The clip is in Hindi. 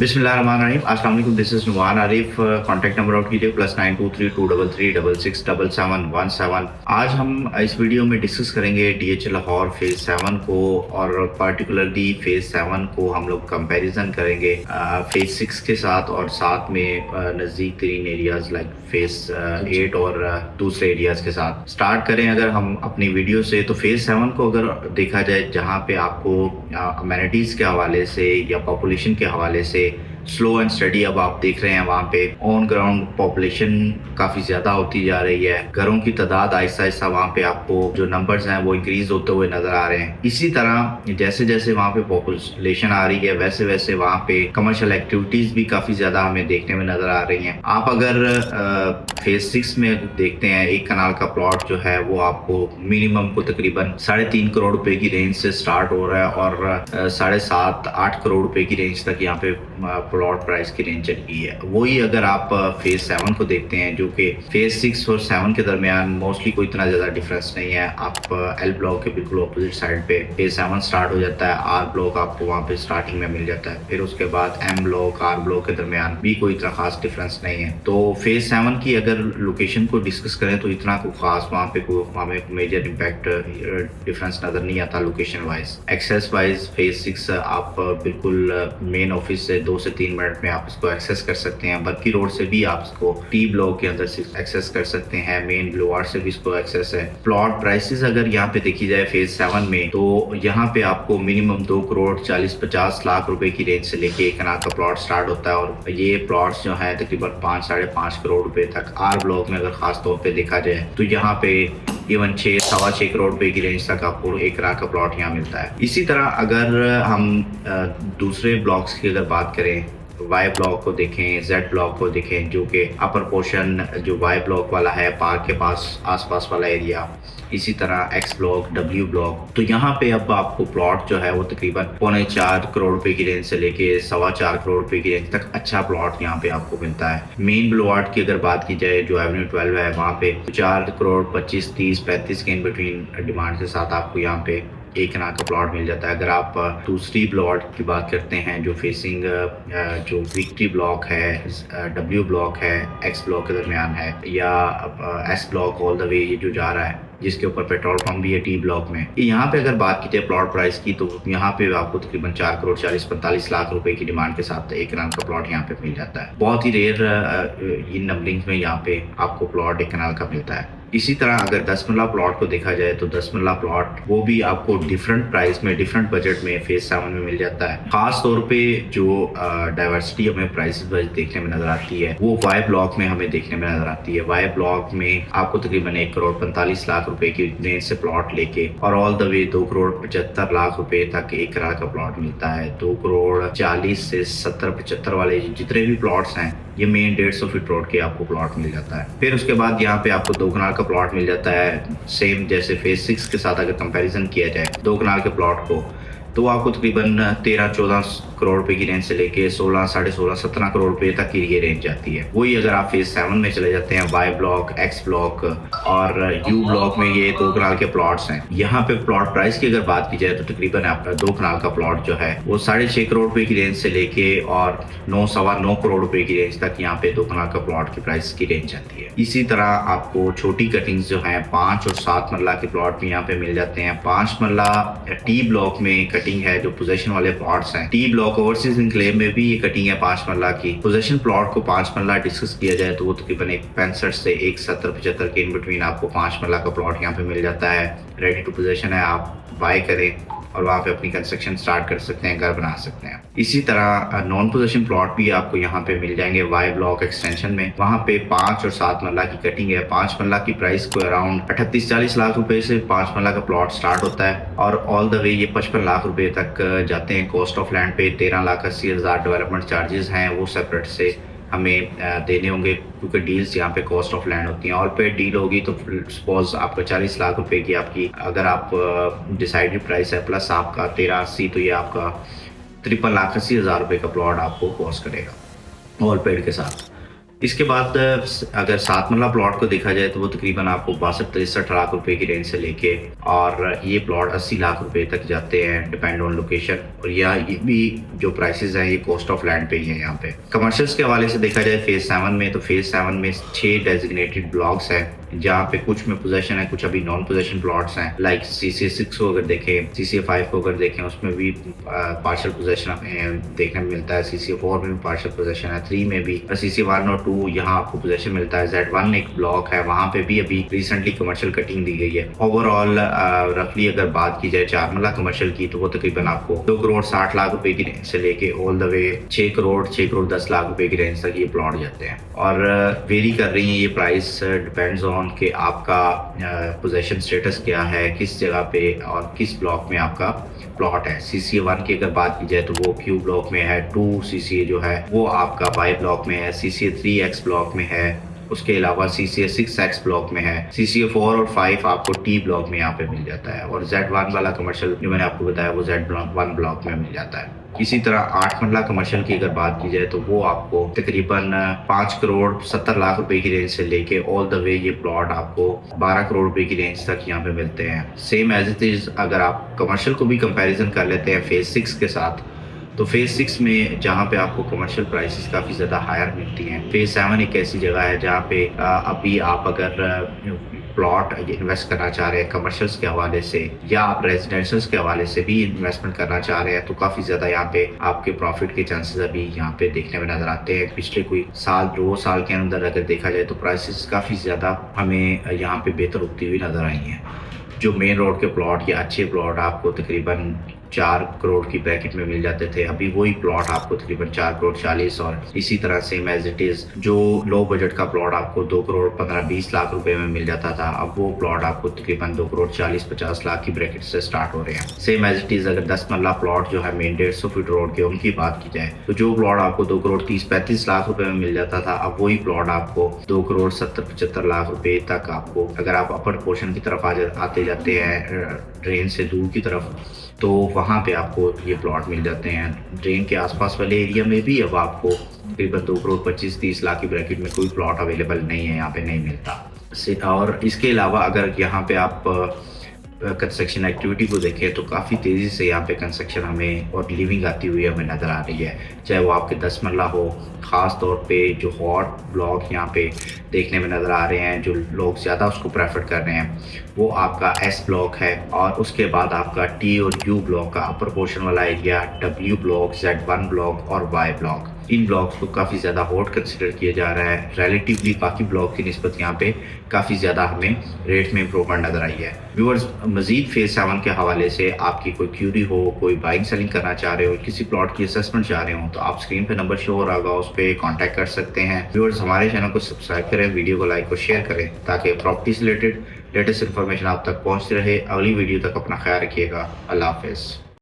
बिस्मिल्लाहिर्रहमानिर्रहीम। अस्सलाम वालेकुम। This is Numan Arif. Contact number out कीजिए +923233667717। आज हम इस वीडियो में डिस्कस करेंगे DH लाहौर फेज 7 को, और पर्टिकुलरली फेज 7 को हम लोग कंपैरिजन करेंगे फेज 6 के साथ, और साथ में नज़दीक तरीन एरियाज लाइक फेज 8 और दूसरे एरियाज के साथ स्टार्ट करें। अगर हम अपनी वीडियो से, तो फेज 7 को अगर देखा जाए, जहाँ पे आपको अमेनिटीज़ के हवाले से या पॉपुलेशन के हवाले से स्लो एंड स्टडी अब आप देख रहे हैं, वहाँ पे ऑन ग्राउंड पॉपुलेशन काफ़ी ज़्यादा होती जा रही है। घरों की तादाद आहिस्ता आहिस्ता वहाँ पे आपको जो नंबर्स हैं वो इंक्रीज होते हुए नज़र आ रहे हैं। इसी तरह जैसे जैसे वहाँ पे पॉपुलेशन आ रही है, वैसे वैसे वहाँ पे कमर्शियल एक्टिविटीज़ भी काफ़ी ज़्यादा हमें देखने में नज़र आ रही हैं। आप अगर फेज 6 में देखते हैं, एक कनाल का प्लॉट जो है वो आपको मिनिमम को तकरीबन 3.5 करोड़ रुपए की रेंज से स्टार्ट हो रहा है, और 7.5-8 करोड़ रुपए की रेंज तक यहाँ पे प्लॉट प्राइस की रेंज चली गई है। वही अगर आप फेज 7 को देखते हैं, जो कि फेज 6 और 7 के दरमियान मोस्टली कोई इतना ज़्यादा डिफरेंस नहीं है। आप एल ब्लॉक के बिल्कुल अपोजिट साइड पे फेज 7 स्टार्ट हो जाता है। आर ब्लॉक आपको वहाँ पे स्टार्टिंग में मिल जाता है, फिर उसके बाद एम ब्लॉक, आर ब्लॉक के दरमियान भी कोई इतना खास डिफरेंस नहीं है। तो फेज 7 की अगर लोकेशन को डिस्कस करें तो इतना कोई खास वहाँ पे कोई हमें मेजर इम्पैक्ट डिफरेंस नज़र नहीं आता location wise. Access wise phase 6 आप बिल्कुल मेन ऑफिस से 2 से 3 मिनट में आप इसको एक्सेस कर सकते हैं। बर्की रोड से भी आप इसको टी ब्लॉक के अंदर से एक्सेस कर सकते हैं। मेन ब्लूवार्ड से भी इसको एक्सेस है। प्लॉट प्राइसेस अगर यहाँ पे देखी जाए फेज 7 में, तो यहाँ पे आपको मिनिमम 2 करोड़ 40-50 लाख रुपए की रेंज से लेके एक कनाल का प्लॉट स्टार्ट होता है, और ये प्लॉट्स जो है तकरीबन 5-5.5 करोड़ रुपए तक। आर ब्लॉक में अगर खास तौर पे देखा जाए तो यहाँ पे इवन 6-6.25 करोड़ रुपए की रेंज तक आपको एक कनाल का प्लॉट यहाँ मिलता है। इसी तरह अगर हम दूसरे ब्लॉक्स की अगर बात करें, वाई ब्लॉक को देखें, जेड ब्लॉक को देखें, जो कि अपर पोर्शन जो वाई ब्लॉक वाला है, पार्क के पास आसपास वाला एरिया, इसी तरह एक्स ब्लॉक, डब्ल्यू ब्लॉक, तो यहाँ पे अब आपको प्लॉट जो है वो तकरीबन 3.25 करोड़ रुपए की रेंज से लेके 4.25 करोड़ रुपए की रेंज तक अच्छा प्लॉट यहाँ पे आपको मिलता है। मेन ब्लूवार्ड की अगर बात की जाए, जो एवेन्यू 12 है, वहाँ पे 4 करोड़ 25, 30, 35 के इन बिटवीन डिमांड के साथ आपको यहाँ पे एक कनाल का प्लॉट मिल जाता है। अगर आप दूसरी प्लॉट की बात करते हैं, जो फेसिंग जो विक्ट्री ब्लॉक है, डब्ल्यू ब्लॉक है, एक्स ब्लॉक के दरमियान है, या S block all the way ये जो जा रहा है, जिसके ऊपर पेट्रोल पंप भी है टी ब्लॉक में, यहाँ पे अगर बात की जाए प्लॉट प्राइस की, तो यहाँ पे आपको तकरीबन 4 करोड़ 40-45 लाख रुपए की डिमांड के साथ एक कनाल का प्लॉट यहाँ पे मिल जाता है। बहुत ही रेयर इन नंबरिंग में यहाँ पे आपको प्लॉट एक कनाल का मिलता है। इसी तरह अगर 10 मरला प्लॉट को देखा जाए, तो 10 मरला प्लॉट वो भी आपको डिफरेंट प्राइस में, डिफरेंट बजट में फेज 7 में मिल जाता है। खास तौर पे जो डाइवर्सिटी हमें प्राइसेस देखने में नजर आती है, वो वाई ब्लॉक में हमें देखने में नजर आती है। वाई ब्लॉक में आपको तकरीबन 1 करोड़ 45 लाख रुपए की रेंज से प्लॉट लेके और all the way 2 crore 75 lakh रुपए तक एक कनाल का प्लॉट मिलता है। 2 करोड़ 40 से 70-75 वाले जितने भी प्लॉट्स हैं, ये मेन 150 फीट रोड के आपको प्लॉट मिल जाता है। फिर उसके बाद यहाँ पे आपको 2 कनाल का प्लॉट मिल जाता है। सेम जैसे फेज 6 के साथ अगर कंपैरिजन किया जाए 2 कनाल के प्लॉट को, तो आपको तकरीबन 13-14 करोड़ रुपए की रेंज से लेके 16-17 करोड़ रुपए तक की ये रेंज जाती है। वही अगर आप फेज 7 में चले जाते हैं, वाई ब्लॉक, एक्स ब्लॉक और यू ब्लॉक में ये 2 कनाल के प्लॉट्स हैं। यहाँ पे प्लॉट प्राइस की अगर बात की जाए, तो तकरीबन आपका 2 कनाल का प्लॉट जो है वो 6.5 करोड़ रुपए की रेंज से लेके और 9-9.25 करोड़ रुपए की रेंज तक यहाँ पे 2 कनाल का प्लॉट की प्राइस की रेंज जाती है। इसी तरह आपको छोटी कटिंग्स जो है 5 और 7 मरला के प्लॉट भी यहाँ पे मिल जाते हैं। 5 मरला टी ब्लॉक में कटिंग है, जो पोजेशन वाले प्लॉट्स हैं। टी ब्लॉक ओवरसीज इनक्लेव में भी ये कटिंग है 5 मरला की। पोजेशन प्लॉट को 5 मरला डिस्कस किया जाए, तो वो तकरीबन 165 से 170-75 के इन बिटवीन आपको 5 मरला का प्लॉट यहाँ पे मिल जाता है। रेडी टू पोजेशन है, आप बाय करें और वहाँ पे अपनी कंस्ट्रक्शन स्टार्ट कर सकते हैं, घर बना सकते हैं। इसी तरह नॉन पोजेशन प्लॉट भी आपको यहाँ पे मिल जाएंगे वाई ब्लॉक एक्सटेंशन में। वहाँ पे 5 और 7 मरला की कटिंग है। 5 मरला की प्राइस को अराउंड 38-40 लाख रुपए से 5 मरला का प्लॉट स्टार्ट होता है, और ऑल द वे ये 55 लाख रुपए तक जाते हैं। कॉस्ट ऑफ लैंड पे 13,80,000 डेवलपमेंट चार्जेस हैं, वो सेपरेट से हमें देने होंगे, क्योंकि डील्स यहाँ पे कॉस्ट ऑफ लैंड होती हैं। ऑल पे डील होगी तो सपोज आपका 40 लाख रुपए की आपकी अगर आप डिसाइडेड प्राइस है, प्लस आपका 1380, तो ये आपका 53,80,000 रुपए का प्लॉट आपको कॉस्ट करेगा ऑल पेड के साथ। इसके बाद अगर 7 मरला प्लॉट को देखा जाए तो वो तकरीबन आपको 62-63 लाख रुपए की रेंज से लेके और ये प्लॉट 80 लाख रुपए तक जाते हैं, डिपेंड ऑन लोकेशन। और ये भी जो प्राइसेस हैं ये कॉस्ट ऑफ लैंड पे ही है। यहाँ पे कमर्शियल्स के हवाले से देखा जाए फेज 7 में, तो फेज 7 में 6 डेजिग्नेटेड ब्लॉक्स हैं, जहाँ पे कुछ में पोजेशन है, कुछ अभी नॉन पोजेशन प्लॉट्स हैं। लाइक CCA 6 को अगर देखें, CCA 5 को अगर देखें, उसमें भी पार्शियल पोजेशन हमें देखने में मिलता है। CCA 4 में भी पार्शियल पोजेशन है, 3 में भी, CCA 1 और 2 यहाँ आपको पोजेशन मिलता है। Z1 एक ब्लॉक है, वहाँ पे भी अभी रिसेंटली कमर्शियल कटिंग दी गई है। ओवरऑल रफली अगर बात की जाए 4 मरला कमर्शियल की, तो वो तकरीबन आपको 2 करोड़ 60 लाख रुपए की रेंज से लेके all the way 6 crore 10 lakh रुपए की रेंज तक ये प्लॉट जाते हैं। और वेरी कर रही है ये प्राइस, डिपेंड्स ऑन कि आपका पोजेशन स्टेटस क्या है, किस जगह पे और किस ब्लॉक में आपका प्लॉट है। CCA 1 की अगर बात की जाए तो वो Q ब्लॉक में है, 2 CCA जो है वो आपका Y ब्लॉक में है, CCA 3X ब्लॉक में है, उसके अलावा CCA 6X ब्लॉक में है, CCA 4 और 5 आपको T ब्लॉक में यहाँ पे मिल जाता है, और Z1 वाला कमर्शियल जो मैंने आपको बताया वो Z1 ब्लॉक में मिल जाता है। इसी तरह 8 मरला कमर्शियल की अगर बात की जाए तो वो आपको तकरीबन 5 करोड़ 70 लाख रुपए की रेंज से लेके ऑल द वे ये प्लॉट आपको 12 करोड़ रुपए की रेंज तक यहाँ पे मिलते हैं। सेम एज इट इज अगर आप कमर्शियल को भी कंपैरिजन कर लेते हैं फेज 6 के साथ, तो फेज 6 में जहाँ पे आपको कमर्शियल प्राइसेस काफ़ी ज़्यादा हायर मिलती हैं। फेज 7 एक ऐसी जगह है जहाँ पे अभी आप अगर प्लॉट इन्वेस्ट करना चाह रहे हैं कमर्शियल्स के हवाले से, या आप रेजिडेंशियल्स के हवाले से भी इन्वेस्टमेंट करना चाह रहे हैं, तो काफ़ी ज़्यादा यहाँ पे आपके प्रॉफिट के चांसेस अभी यहाँ पे देखने में नजर आते हैं। पिछले कोई साल 2 साल के अंदर अगर देखा जाए तो प्राइसेस काफ़ी ज़्यादा हमें यहाँ पे बेहतर उठती हुई नजर आई हैं। जो मेन रोड के प्लॉट या अच्छे प्लॉट आपको तकरीबन 4 करोड़ की ब्रैकेट में मिल जाते थे, अभी वही प्लॉट आपको तकरीबन 4 करोड़ 40, और इसी तरह सेम एज इट इज जो लो बजट का प्लॉट आपको 2 करोड़ 15-20 लाख रुपए में मिल जाता था, अब वो प्लॉट आपको तकरीबन 2 करोड़ 40-50 लाख की ब्रैकेट से स्टार्ट हो रहे हैं। सेम एज इट इज अगर 10 मरला प्लॉट जो है मेन 150 फीट रोड के उनकी बात की जाए, तो जो प्लॉट आपको 2 करोड़ 30-35 लाख रुपए में मिल जाता था, अब वही प्लॉट आपको 2 करोड़ 70-75 लाख रुपए तक आपको, अगर आप अपर पोर्शन की तरफ आते जाते हैं ड्रेन से दूर की तरफ, तो वहाँ पे आपको ये प्लॉट मिल जाते हैं। ड्रेन के आसपास वाले एरिया में भी अब आपको तकरीबन 2 करोड़ 25-30 लाख की ब्रैकेट में कोई प्लॉट अवेलेबल नहीं है, यहाँ पे नहीं मिलता। और इसके अलावा अगर यहाँ पे आप कंस्ट्रक्शन एक्टिविटी को देखें तो काफ़ी तेज़ी से यहाँ पे कंस्ट्रक्शन हमें और लिविंग आती हुई हमें नज़र आ रही है, चाहे वो आपके 10 मरला हो। ख़ास तौर पे जो हॉट ब्लॉक यहाँ पे देखने में नज़र आ रहे हैं, जो लोग ज़्यादा उसको प्रेफर कर रहे हैं, वो आपका S ब्लॉक है, और उसके बाद आपका T और U ब्लॉक का अपर पोर्शन वाला area, W block, Z1 block और Y ब्लॉक, इन ब्लॉक्स को काफ़ी ज़्यादा हॉट कंसिडर किया जा रहा है। रिलेटिवली बाकी ब्लॉक की निस्बत यहाँ पे काफ़ी ज़्यादा हमें रेट में इम्प्रूवमेंट नज़र आई है। व्यूअर्स, मज़ीद फेज 7 के हवाले से आपकी कोई क्यूरी हो, कोई बाइंग सेलिंग करना चाह रहे हो, किसी प्लॉट की असेसमेंट चाह रहे हो, तो आप स्क्रीन पे नंबर शो हो रहा होगा, उस पर कॉन्टैक्ट कर सकते हैं। व्यूअर्स, हमारे चैनल को सब्सक्राइब करें, वीडियो को लाइक और शेयर करें, ताकि प्रॉपर्टी से रिलेटेड लेटेस्ट इन्फॉर्मेशन आप तक पहुँचती रहे। अगली वीडियो तक अपना ख्याल रखिएगा। अल्लाह हाफिज़।